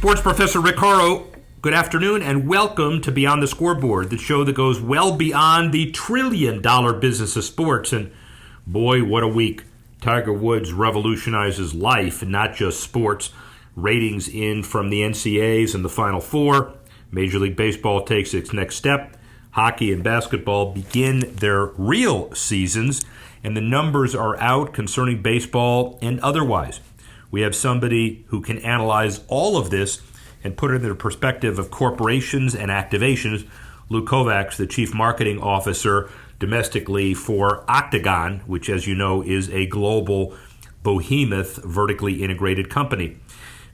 Sports Professor Rick Horrow, good afternoon and welcome to Beyond the Scoreboard, the show that goes well beyond the trillion-dollar business of sports. And boy, what a week. Tiger Woods revolutionizes life, not just sports. Ratings in from the NCAAs and the Final Four. Major League Baseball takes its next step. Hockey and basketball begin their real seasons, and the numbers are out concerning baseball and otherwise. We have somebody who can analyze all of this and put it in the perspective of corporations and activations. Lou Kovaks, the Chief Marketing Officer domestically for Octagon, which, as you know, is a global behemoth, vertically integrated company.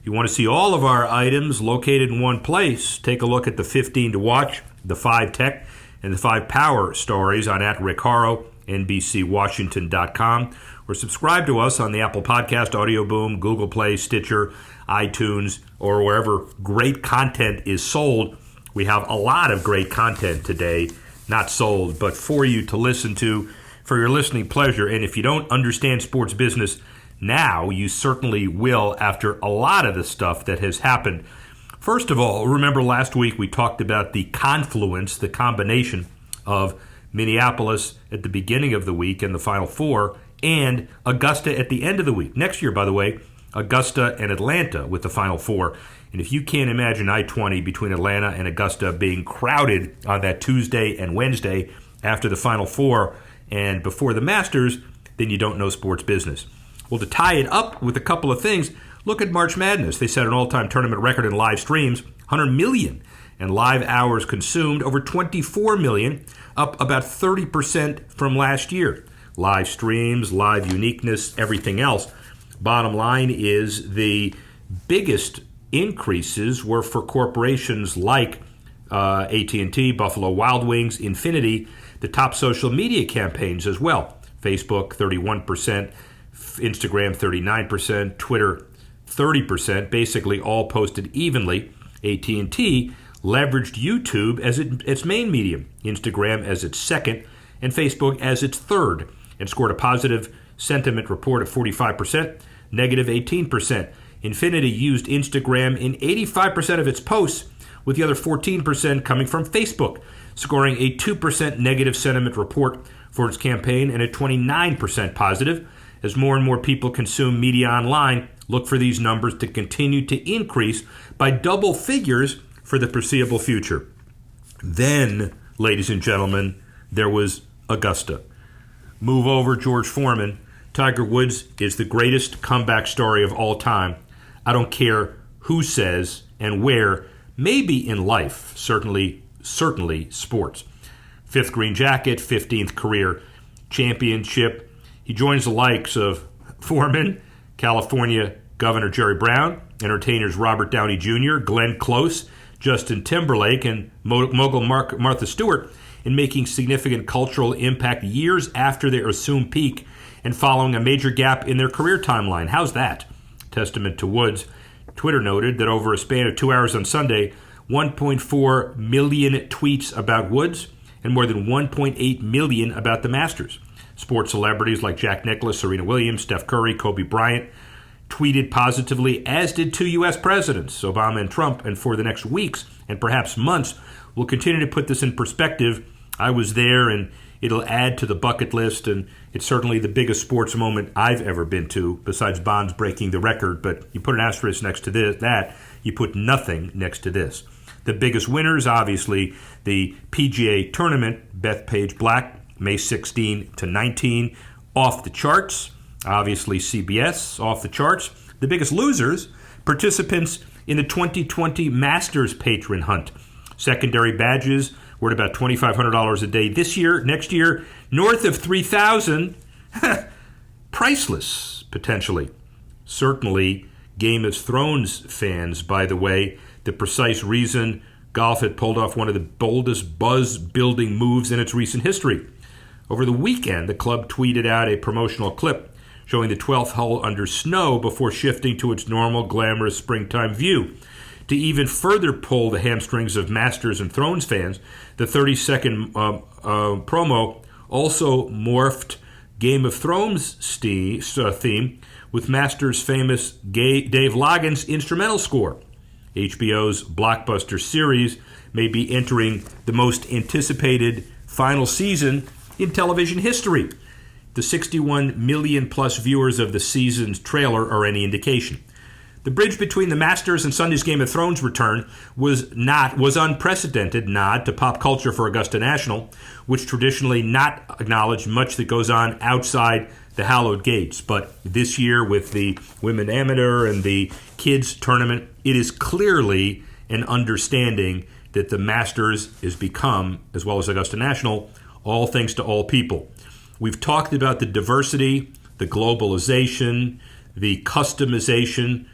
If you want to see all of our items located in one place, take a look at the 15 to watch, the 5 tech, and the 5 power stories on @RickHorrow, NBCWashington.com, or subscribe to us on the Apple Podcast, Audio Boom, Google Play, Stitcher, iTunes, or wherever great content is sold. We have a lot of great content today, not sold, but for you to listen to for your listening pleasure. And if you don't understand sports business now, you certainly will after a lot of the stuff that has happened. First of all, remember last week we talked about the confluence, the combination of Minneapolis at the beginning of the week and the Final Four, and Augusta at the end of the week. Next year, by the way, Augusta and Atlanta with the Final Four. And if you can't imagine I-20 between Atlanta and Augusta being crowded on that Tuesday and Wednesday after the Final Four and before the Masters, then you don't know sports business. Well, to tie it up with a couple of things, look at March Madness. They set an all-time tournament record in live streams, 100 million, and live hours consumed, over 24 million, up about 30% from last year. Live streams, live uniqueness, everything else. Bottom line is the biggest increases were for corporations like AT&T, Buffalo Wild Wings, Infinity, the top social media campaigns as well. Facebook, 31%, Instagram, 39%, Twitter, 30%, basically all posted evenly. AT&T leveraged YouTube as its main medium, Instagram as its second, and Facebook as its third, and scored a positive sentiment report of 45%, negative 18%. Infinity used Instagram in 85% of its posts, with the other 14% coming from Facebook, scoring a 2% negative sentiment report for its campaign and a 29% positive. As more and more people consume media online, look for these numbers to continue to increase by double figures for the foreseeable future. Then, ladies and gentlemen, there was Augusta. Move over George Foreman. Tiger Woods is the greatest comeback story of all time. I don't care who says and where, maybe in life, certainly sports. 5th green jacket, 15th career championship. He joins the likes of Foreman, California Governor Jerry Brown, entertainers Robert Downey Jr., Glenn Close, Justin Timberlake, and mogul Martha Stewart in making significant cultural impact years after their assumed peak and following a major gap in their career timeline. How's that? Testament to Woods. Twitter noted that over a span of 2 hours on Sunday, 1.4 million tweets about Woods and more than 1.8 million about the Masters. Sports celebrities like Jack Nicklaus, Serena Williams, Steph Curry, Kobe Bryant tweeted positively, as did 2 U.S. presidents, Obama and Trump, and for the next weeks and perhaps months, we'll continue to put this in perspective. I was there, and it'll add to the bucket list, and it's certainly the biggest sports moment I've ever been to, besides Bonds breaking the record. But you put an asterisk next to that, you put nothing next to this. The biggest winners, obviously, the PGA Tournament, Bethpage Black, May 16 to 19, off the charts. Obviously, CBS, off the charts. The biggest losers, participants in the 2020 Masters Patron Hunt. Secondary badges were at about $2,500 a day this year. Next year, north of $3,000. Priceless, potentially. Certainly, Game of Thrones fans, by the way, the precise reason golf had pulled off one of the boldest buzz-building moves in its recent history. Over the weekend, the club tweeted out a promotional clip showing the 12th hole under snow before shifting to its normal, glamorous springtime view. To even further pull the hamstrings of Masters and Thrones fans, the 30-second promo also morphed Game of Thrones theme with Masters' famous Dave Loggins instrumental score. HBO's blockbuster series may be entering the most anticipated final season in television history. The 61 million plus viewers of the season's trailer are any indication. The bridge between the Masters and Sunday's Game of Thrones return was unprecedented nod to pop culture for Augusta National, which traditionally not acknowledged much that goes on outside the hallowed gates. But this year, with the Women Amateur and the Kids Tournament, it is clearly an understanding that the Masters is become, as well as Augusta National, all thanks to all people. We've talked about the diversity, the globalization, the customization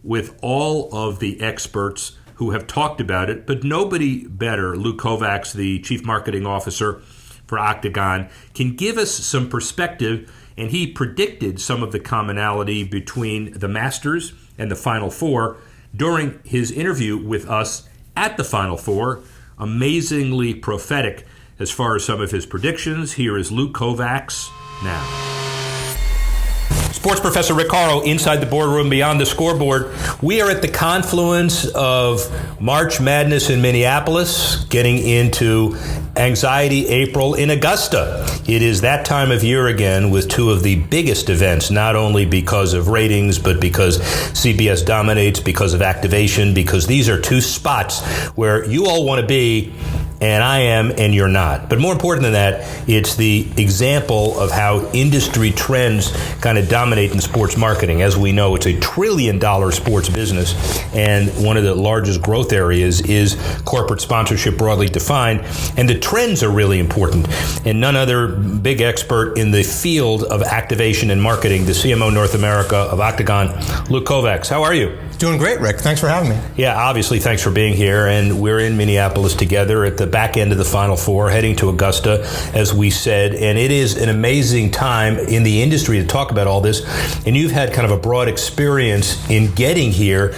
with all of the experts who have talked about it, but nobody better, Lou Kovaks, the Chief Marketing Officer for Octagon, can give us some perspective, and he predicted some of the commonality between the Masters and the Final Four during his interview with us at the Final Four. Amazingly prophetic as far as some of his predictions. Here is Lou Kovaks now. Sports Professor Rick Horrow, inside the boardroom, beyond the scoreboard. We are at the confluence of March Madness in Minneapolis, getting into Anxiety April in Augusta. It is that time of year again with two of the biggest events, not only because of ratings, but because CBS dominates, because of activation, because these are two spots where you all want to be, and I am, and you're not. But more important than that, it's the example of how industry trends kind of dominate in sports marketing. As we know, it's a $1 trillion sports business, and one of the largest growth areas is corporate sponsorship, broadly defined, and the trends are really important. And none other big expert in the field of activation and marketing, the CMO North America of Octagon, Lou Kovaks. How are you? Doing great, Rick. Thanks for having me. Yeah, obviously, thanks for being here. And we're in Minneapolis together at the back end of the Final Four, heading to Augusta, as we said. And it is an amazing time in the industry to talk about all this. And you've had kind of a broad experience in getting here.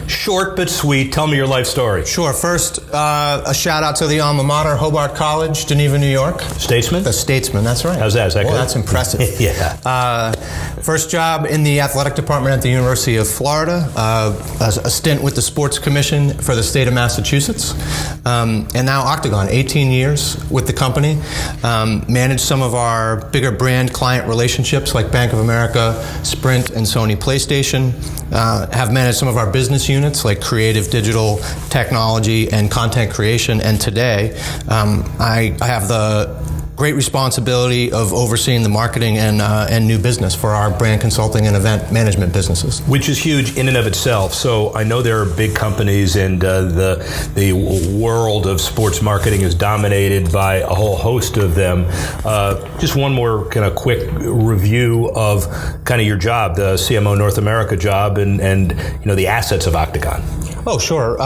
Short but sweet. Tell me your life story. Sure. First, a shout out to the alma mater, Hobart College, Geneva, New York. Statesman? The Statesman, that's right. How's that? Is that good? That's impressive. Yeah. First job in the athletic department at the University of Florida. A stint with the Sports Commission for the state of Massachusetts. And now Octagon, 18 years with the company. Managed some of our bigger brand client relationships like Bank of America, Sprint, and Sony PlayStation. Have managed some of our business units like creative, digital, technology, and content creation. And today, I have the great responsibility of overseeing the marketing and new business for our brand consulting and event management businesses. Which is huge in and of itself. So I know there are big companies, and the world of sports marketing is dominated by a whole host of them. Just one more kind of quick review of kind of your job, the CMO North America job, and you know the assets of Octagon. Oh, sure.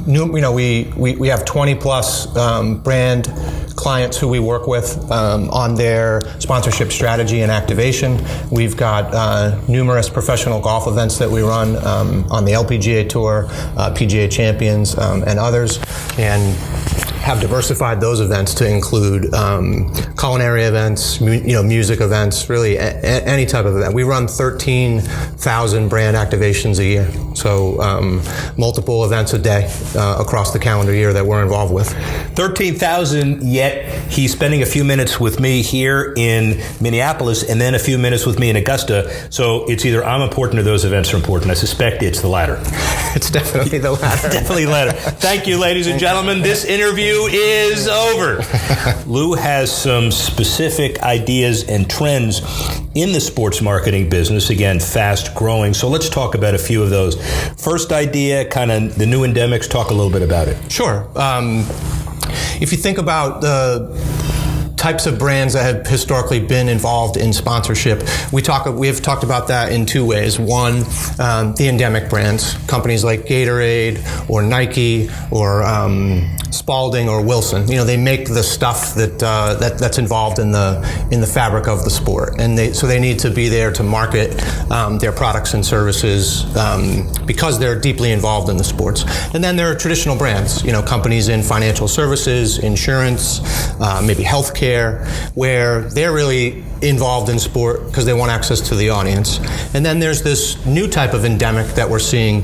We have 20 plus brand clients who we work with on their sponsorship strategy and activation. We've got numerous professional golf events that we run on the LPGA Tour, PGA Champions, and others, and have diversified those events to include culinary events, music events, really any type of event. We run 13,000 brand activations a year, so multiple events a day across the calendar year that we're involved with. 13,000, yet he's spending a few minutes with me here in Minneapolis and then a few minutes with me in Augusta, so it's either I'm important or those events are important. I suspect it's the latter. It's definitely the latter. Definitely the latter. Thank you, ladies and gentlemen. This interview is over. Lou has some specific ideas and trends in the sports marketing business, again, fast growing. So let's talk about a few of those. First idea, kind of the new endemics, talk a little bit about it. Sure. If you think about the types of brands that have historically been involved in sponsorship, we have talked about that in two ways. One, the endemic brands, companies like Gatorade or Nike or Spalding or Wilson. They make the stuff that's involved in the fabric of the sport, and they need to be there to market their products and services because they're deeply involved in the sports. And then there are traditional brands, companies in financial services, insurance, maybe healthcare, where they're really involved in sport because they want access to the audience. And then there's this new type of endemic that we're seeing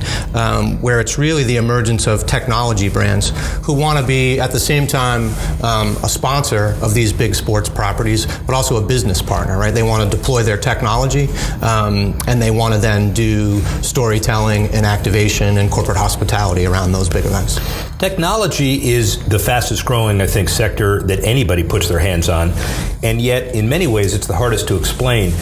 where it's really the emergence of technology brands who want to be at the same time a sponsor of these big sports properties, but also a business partner, right? They want to deploy their technology and they want to then do storytelling and activation and corporate hospitality around those big events. Technology is the fastest growing, I think, sector that anybody puts their hands on, and yet in many ways it's the hardest to explain.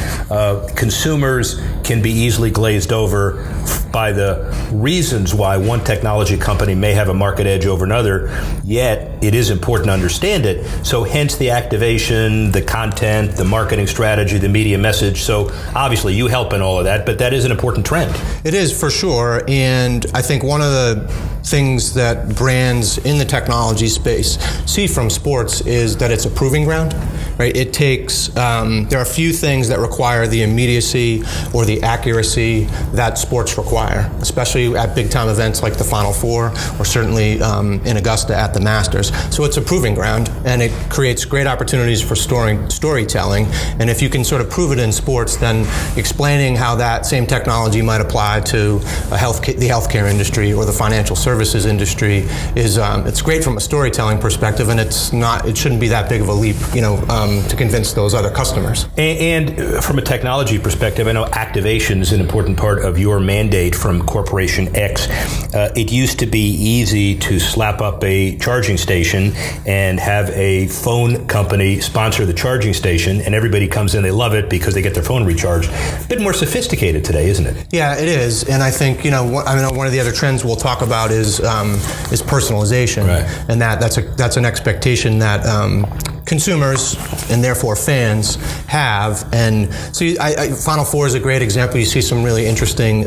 Consumers can be easily glazed over by the reasons why one technology company may have a market edge over another, yet it is important to understand it. So hence the activation, the content, the marketing strategy, the media message. So obviously you help in all of that, but that is an important trend. It is for sure, and I think one of the things that brands in the technology space see from sports is that it's a proving ground, right? It takes, there are few things that require the immediacy or the accuracy that sports require, especially at big time events like the Final Four or certainly in Augusta at the Masters. So it's a proving ground, and it creates great opportunities for storytelling. And if you can sort of prove it in sports, then explaining how that same technology might apply to the healthcare industry or the financial services industry is it's great from a storytelling perspective, and it shouldn't be that big of a leap, to convince those other customers. And from a technology perspective, I know activation is an important part of your mandate from Corporation X. It used to be easy to slap up a charging station and have a phone company sponsor the charging station, and everybody comes in, they love it because they get their phone recharged. A bit more sophisticated today, isn't it? Yeah, it is, and I think one of the other trends we'll talk about is personalization, right. And that's an expectation that consumers and therefore fans have. And so Final Four is a great example. You see some really interesting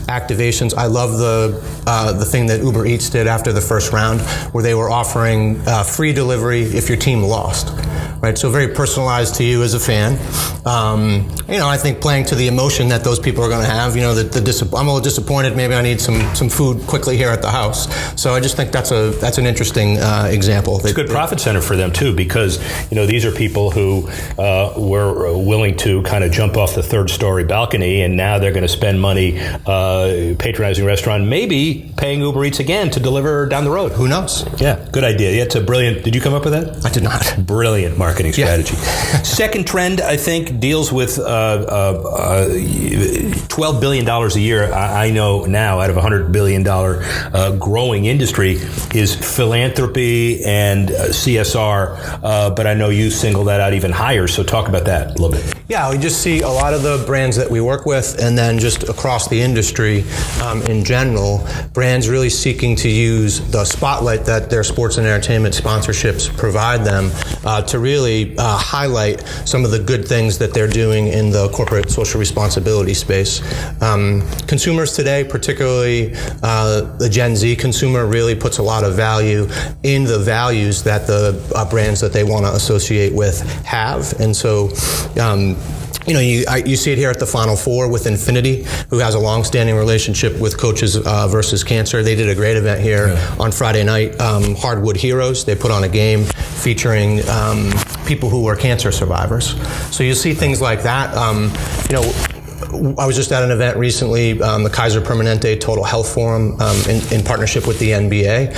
activations. I love the thing that Uber Eats did after the first round, where they were offering free delivery if your team lost. Right, so very personalized to you as a fan. I think playing to the emotion that those people are going to have. I'm a little disappointed. Maybe I need some food quickly here at the house. So I just think that's an interesting example. It's a good profit center for them too, because these are people who were willing to kind of jump off the third-story balcony, and now they're going to spend money patronizing a restaurant, maybe paying Uber Eats again to deliver down the road. Who knows? Yeah, good idea. Yeah, it's a brilliant. Did you come up with that? I did not. Brilliant marketing strategy. Yeah. Second trend, I think, deals with $12 billion a year. I know now, out of a $100 billion growing industry, is philanthropy and CSR. But I know you single that out even higher. So talk about that a little bit. Yeah, we just see a lot of the brands that we work with, and then just across the industry in general, brands really seeking to use the spotlight that their sports and entertainment sponsorships provide them to really highlight some of the good things that they're doing in the corporate social responsibility space. Consumers today, particularly the Gen Z consumer, really puts a lot of value in the values that the brands that they want to associate with have. And so you see it here at the Final Four with Infinity, who has a long-standing relationship with Coaches versus Cancer. They did a great event here on Friday night, Hardwood Heroes. They put on a game featuring people who were cancer survivors. So you see things like that. I was just at an event recently, the Kaiser Permanente Total Health Forum, in partnership with the NBA.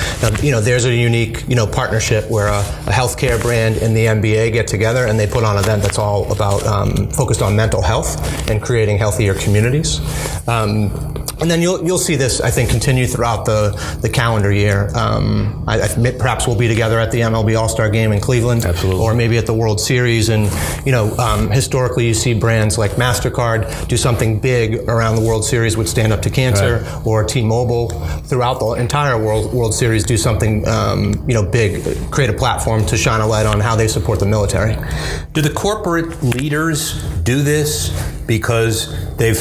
Now, there's a unique, partnership where a healthcare brand and the NBA get together and they put on an event that's all about focused on mental health and creating healthier communities. And then you'll see this, I think, continue throughout the calendar year. Perhaps we'll be together at the MLB All-Star Game in Cleveland, absolutely, or maybe at the World Series. And historically, you see brands like MasterCard do something big around the World Series with Stand Up to Cancer, right, or T-Mobile throughout the entire World Series do something big, create a platform to shine a light on how they support the military. Do the corporate leaders do this because they've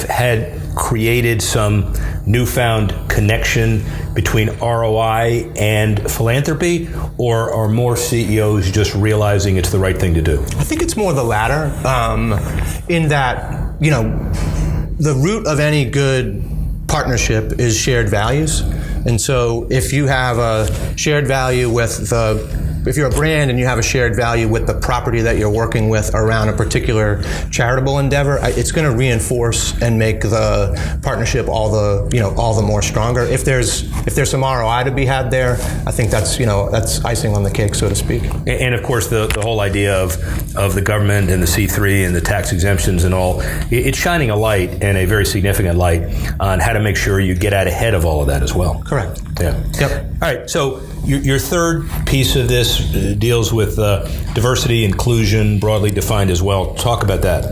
created some newfound connection between ROI and philanthropy, or are more CEOs just realizing it's the right thing to do? I think it's more the latter, in that, the root of any good partnership is shared values. And so if you have a shared value with the if you're a brand and you have a shared value with the property that you're working with around a particular charitable endeavor, it's going to reinforce and make the partnership all the more stronger. If there's some ROI to be had there, I think that's icing on the cake, so to speak. And of course, the whole idea of the government and the C3 and the tax exemptions and all, it's shining a light, and a very significant light, on how to make sure you get out ahead of all of that as well. Correct. Yeah. Yep. All right. So your third piece of this deals with diversity, inclusion, broadly defined as well. Talk about that.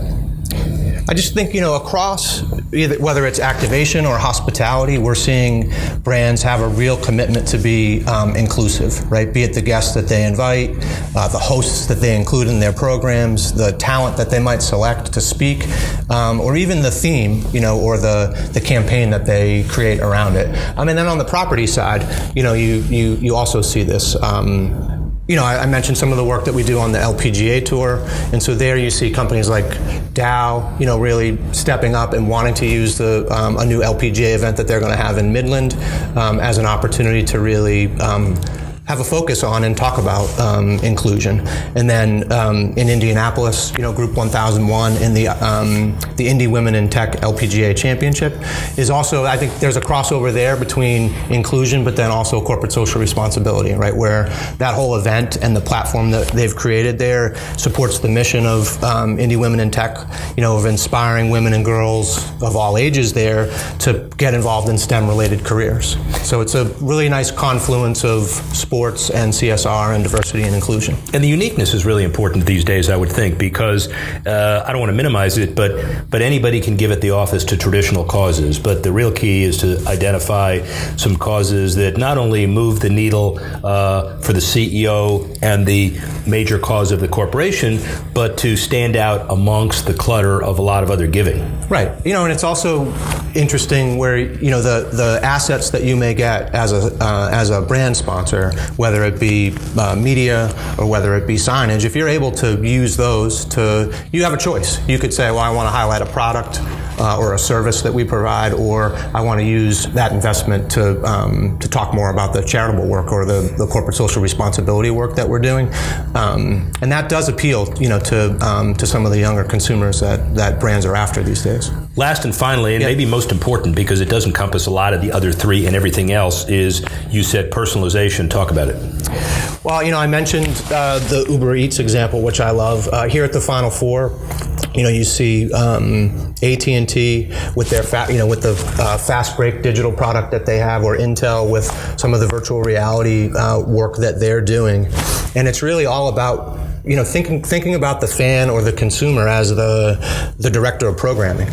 I just think, across, whether it's activation or hospitality, we're seeing brands have a real commitment to be inclusive, right? Be it the guests that they invite, the hosts that they include in their programs, the talent that they might select to speak, or even the theme, or the campaign that they create around it. And then on the property side, you also see this. I mentioned some of the work that we do on the LPGA tour, and so there you see companies like Dow, really stepping up and wanting to use a new LPGA event that they're going to have in Midland as an opportunity to really have a focus on and talk about inclusion. And then in Indianapolis, Group 1001 in the Indie Women in Tech LPGA Championship is also, I think there's a crossover there between inclusion, but then also corporate social responsibility, right? Where that whole event and the platform that they've created there supports the mission of Indie Women in Tech, of inspiring women and girls of all ages there to get involved in STEM-related careers. So it's a really nice confluence of sports and CSR and diversity and inclusion. And the uniqueness is really important these days, I would think, because I don't want to minimize it, but anybody can give at the office to traditional causes. But the real key is to identify some causes that not only move the needle for the CEO and the major cause of the corporation, but to stand out amongst the clutter of a lot of other giving. Right. And it's also interesting where, the assets that you may get as a brand sponsor, whether it be media or whether it be signage, if you're able to use those you have a choice. You could say, well, I want to highlight a product or a service that we provide, or I want to use that investment to talk more about the charitable work or the corporate social responsibility work that we're doing. And that does appeal, to some of the younger consumers that brands are after these days. Last and finally, and maybe most important, because it does encompass a lot of the other three and everything else, is you said personalization. Talk about it. Well, I mentioned the Uber Eats example, which I love. Here at the Final Four, you see AT&T with their fast break digital product that they have, or Intel with some of the virtual reality work that they're doing, and it's really all about thinking about the fan or the consumer as the director of programming.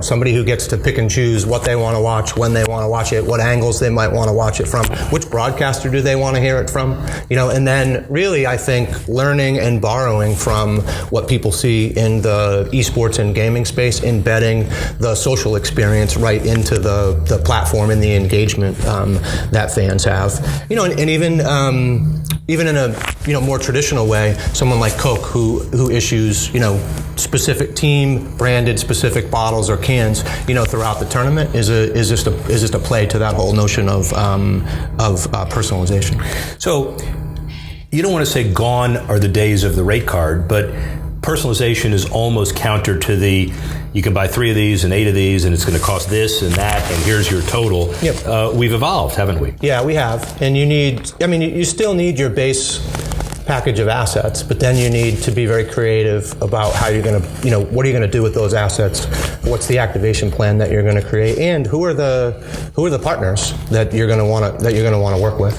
Somebody who gets to pick and choose what they want to watch, when they want to watch it, what angles they might want to watch it from, which broadcaster do they want to hear it from, and then really I think learning and borrowing from what people see in the esports and gaming space, embedding the social experience right into the platform and the engagement that fans have. And even in a more traditional way, someone like Coke who issues specific team branded specific bottles or cans throughout the tournament is just a play to that whole notion of personalization. So you don't want to say gone are the days of the rate card, but personalization is almost counter to you can buy 3 of these and 8 of these and it's going to cost this and that and here's your total. Yep. We've evolved, haven't we? Yeah, we have. And you still need your base package of assets, but then you need to be very creative about how you're going to, what are you going to do with those assets? What's the activation plan that you're going to create, and who are the partners that you're going to want to work with,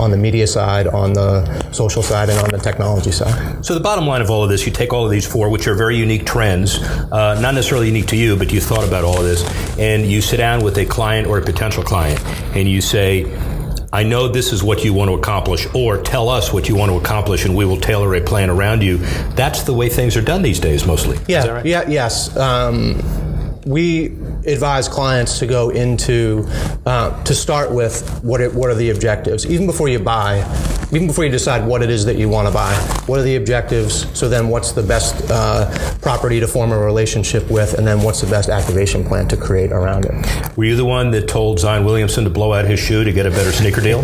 on the media side, on the social side, and on the technology side. So the bottom line of all of this, you take all of these 4, which are very unique trends, not necessarily unique to you, but you thought about all of this, and you sit down with a client or a potential client, and you say, I know this is what you want to accomplish, or tell us what you want to accomplish and we will tailor a plan around you. That's the way things are done these days, mostly. Yeah. Is that right? Yeah. Yes. We advise clients to go into, to start with what are the objectives, even before you decide what it is that you want to buy. What are the objectives? So then what's the best property to form a relationship with, and then what's the best activation plan to create around it? Were you the one that told Zion Williamson to blow out his shoe to get a better sneaker deal?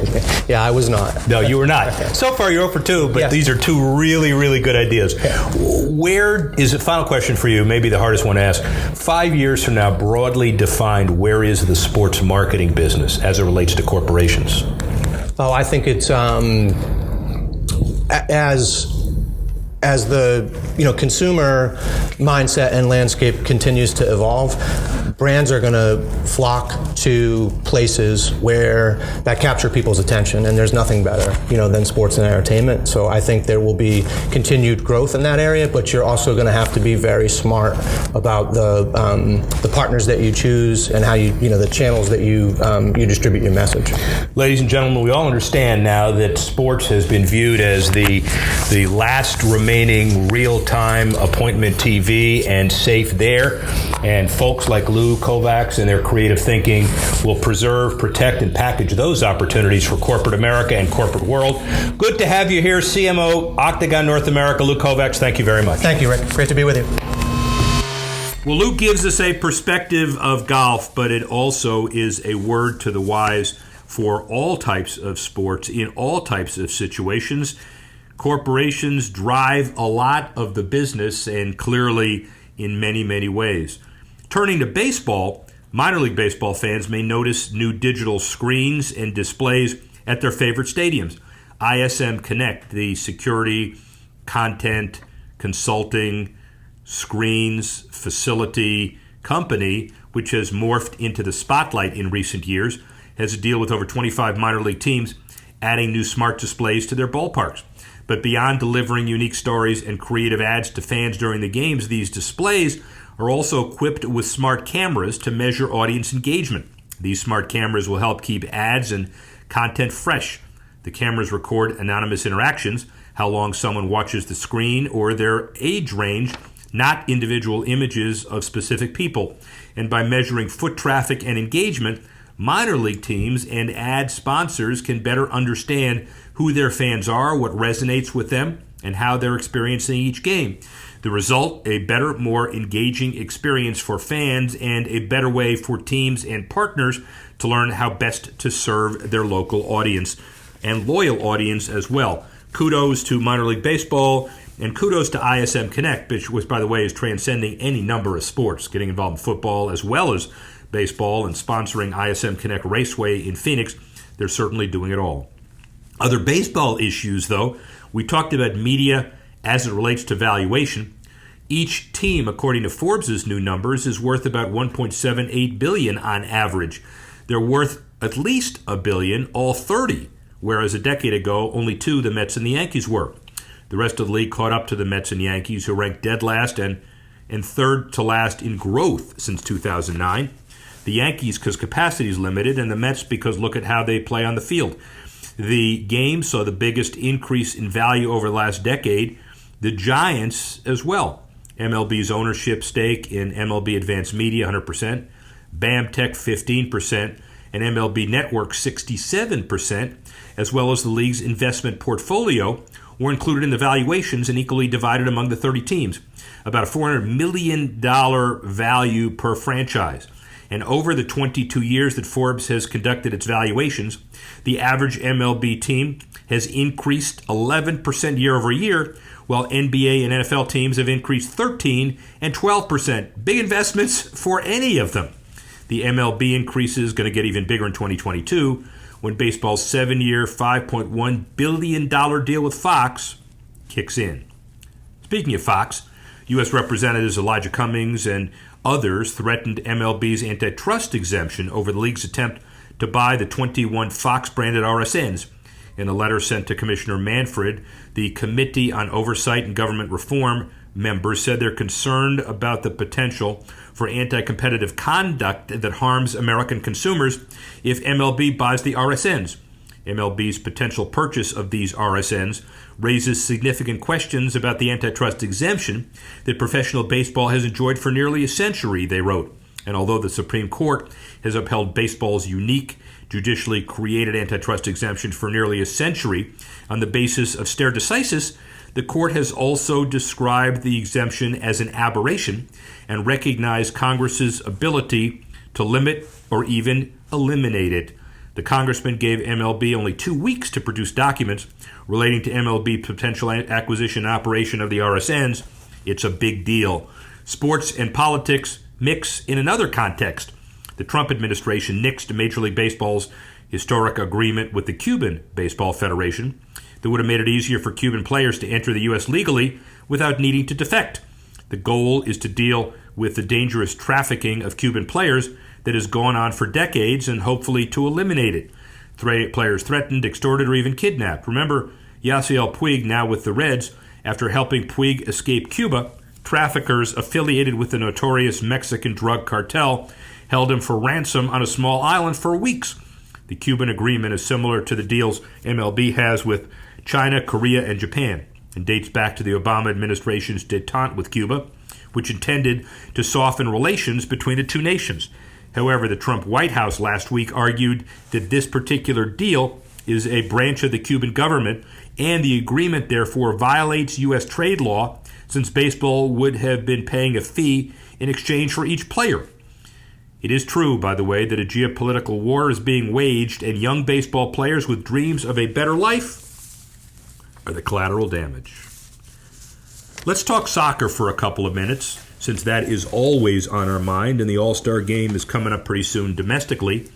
Yeah, I was not. No, you were not. So far, you're 0 for 2, but these are two really, really good ideas. Where is it? Final question for you, maybe the hardest one to ask. 5 years from now, broadly defined, where is the sports marketing business as it relates to corporations? Oh, I think it's as the consumer mindset and landscape continues to evolve, brands are going to flock to places where that capture people's attention, and there's nothing better, than sports and entertainment. So I think there will be continued growth in that area, but you're also going to have to be very smart about the partners that you choose and how the channels that you distribute your message. Ladies and gentlemen, we all understand now that sports has been viewed as the last remaining real-time appointment TV and safe there. And folks like Lou Kovaks and their creative thinking will preserve, protect, and package those opportunities for corporate America and corporate world. Good to have you here, CMO, Octagon North America. Lou Kovaks, thank you very much. Thank you, Rick. Great to be with you. Well, Lou gives us a perspective of golf, but it also is a word to the wise for all types of sports in all types of situations. Corporations drive a lot of the business, and clearly in many, many ways. Turning to baseball, minor league baseball fans may notice new digital screens and displays at their favorite stadiums. ISM Connect, the security, content, consulting, screens, facility company, which has morphed into the spotlight in recent years, has a deal with over 25 minor league teams, adding new smart displays to their ballparks. But beyond delivering unique stories and creative ads to fans during the games, these displays are also equipped with smart cameras to measure audience engagement. These smart cameras will help keep ads and content fresh. The cameras record anonymous interactions, how long someone watches the screen, or their age range, not individual images of specific people. And by measuring foot traffic and engagement, minor league teams and ad sponsors can better understand who their fans are, what resonates with them, and how they're experiencing each game. The result, a better, more engaging experience for fans and a better way for teams and partners to learn how best to serve their local audience and loyal audience as well. Kudos to minor league baseball, and kudos to ISM Connect, which, by the way, is transcending any number of sports, getting involved in football as well as baseball and sponsoring ISM Connect Raceway in Phoenix. They're certainly doing it all. Other baseball issues, though, we talked about media as it relates to valuation. Each team, according to Forbes' new numbers, is worth about $1.78 billion on average. They're worth at least $1 billion, all 30, whereas a decade ago, only 2, the Mets and the Yankees, were. The rest of the league caught up to the Mets and Yankees, who ranked dead last and third to last in growth since 2009. The Yankees because capacity is limited, and the Mets because look at how they play on the field. The game saw the biggest increase in value over the last decade. The Giants as well. MLB's ownership stake in MLB Advanced Media, 100%. BAMTech, 15%. And MLB Network, 67%, as well as the league's investment portfolio, were included in the valuations and equally divided among the 30 teams. About a $400 million value per franchise. And over the 22 years that Forbes has conducted its valuations, the average MLB team has increased 11% year over year, while NBA and NFL teams have increased 13 and 12%. Big investments for any of them. The MLB increase is going to get even bigger in 2022 when baseball's 7-year, $5.1 billion deal with Fox kicks in. Speaking of Fox, U.S. Representatives Elijah Cummings and others threatened MLB's antitrust exemption over the league's attempt to buy the 21 Fox-branded RSNs. In a letter sent to Commissioner Manfred, the Committee on Oversight and Government Reform members said they're concerned about the potential for anti-competitive conduct that harms American consumers if MLB buys the RSNs. MLB's potential purchase of these RSNs raises significant questions about the antitrust exemption that professional baseball has enjoyed for nearly a century, they wrote. And although the Supreme Court has upheld baseball's unique, judicially created antitrust exemption for nearly a century on the basis of stare decisis, the court has also described the exemption as an aberration and recognized Congress's ability to limit or even eliminate it. The congressman gave MLB only 2 weeks to produce documents relating to MLB potential acquisition and operation of the RSNs. It's a big deal. Sports and politics mix in another context. The Trump administration nixed Major League Baseball's historic agreement with the Cuban Baseball Federation that would have made it easier for Cuban players to enter the U.S. legally without needing to defect. The goal is to deal with the dangerous trafficking of Cuban players that has gone on for decades and hopefully to eliminate it. Players threatened, extorted, or even kidnapped. Remember, Yasiel Puig now with the Reds after helping Puig escape Cuba. Traffickers affiliated with the notorious Mexican drug cartel held him for ransom on a small island for weeks. The Cuban agreement is similar to the deals MLB has with China, Korea, and Japan, and dates back to the Obama administration's détente with Cuba, which intended to soften relations between the two nations. However, the Trump White House last week argued that this particular deal is a branch of the Cuban government, and the agreement therefore violates U.S. trade law, since baseball would have been paying a fee in exchange for each player. It is true, by the way, that a geopolitical war is being waged, and young baseball players with dreams of a better life are the collateral damage. Let's talk soccer for a couple of minutes, since that is always on our mind, and the All-Star game is coming up pretty soon domestically.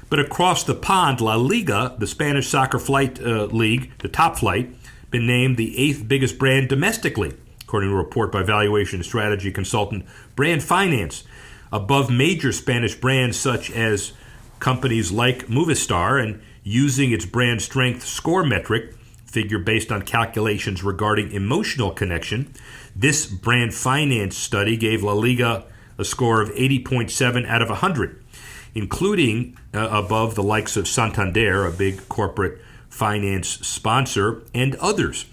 But across the pond, La Liga, the Spanish soccer flight league, the top flight, been named the 8th biggest brand domestically, according to a report by valuation strategy consultant Brand Finance, above major Spanish brands such as companies like Movistar, and using its brand strength score metric, figure based on calculations regarding emotional connection. This Brand Finance study gave La Liga a score of 80.7 out of 100, including above the likes of Santander, a big corporate finance sponsor, and others.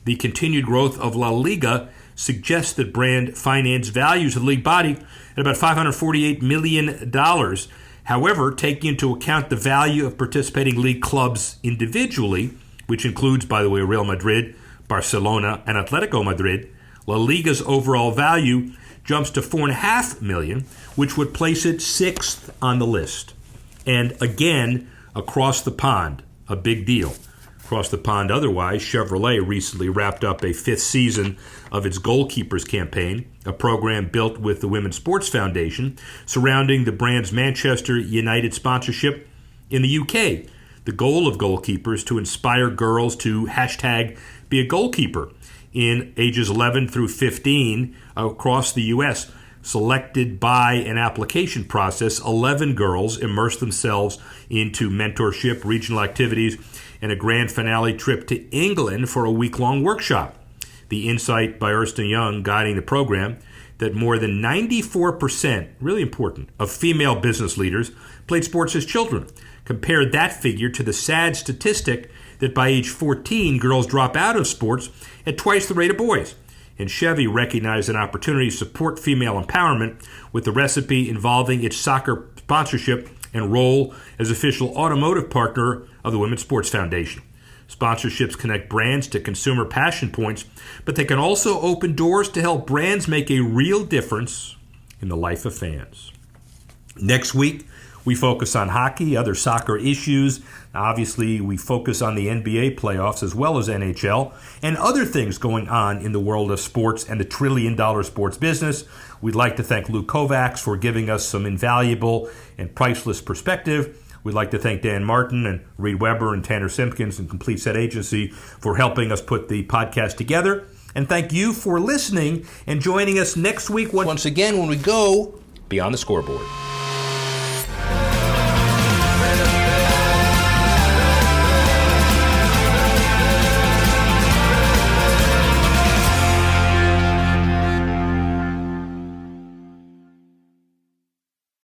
The continued growth of La Liga suggests that Brand Finance values the league body at about $548 million. However, taking into account the value of participating league clubs individually, which includes, by the way, Real Madrid, Barcelona, and Atletico Madrid, La Liga's overall value jumps to $4.5 million, which would place it 6th on the list. And again, across the pond, a big deal. Across the pond otherwise, Chevrolet recently wrapped up a 5th season of its Goalkeepers campaign, a program built with the Women's Sports Foundation, surrounding the brand's Manchester United sponsorship in the UK. The goal of Goalkeepers is to inspire girls to #be a goalkeeper in ages 11 through 15 across the U.S. Selected by an application process, 11 girls immerse themselves into mentorship, regional activities, and a grand finale trip to England for a week-long workshop. The insight by Ernst & Young guiding the program that more than 94%, really important, of female business leaders played sports as children. Compare that figure to the sad statistic that by age 14, girls drop out of sports at twice the rate of boys. And Chevy recognized an opportunity to support female empowerment with the recipe involving its soccer sponsorship and role as official automotive partner of the Women's Sports Foundation. Sponsorships connect brands to consumer passion points, but they can also open doors to help brands make a real difference in the life of fans. Next week, we focus on hockey, other soccer issues. Obviously, we focus on the NBA playoffs as well as NHL and other things going on in the world of sports and the trillion-dollar sports business. We'd like to thank Lou Kovaks for giving us some invaluable and priceless perspective. We'd like to thank Dan Martin and Reed Weber and Tanner Simpkins and Complete Set Agency for helping us put the podcast together. And thank you for listening and joining us next week once again when we go Beyond the Scoreboard.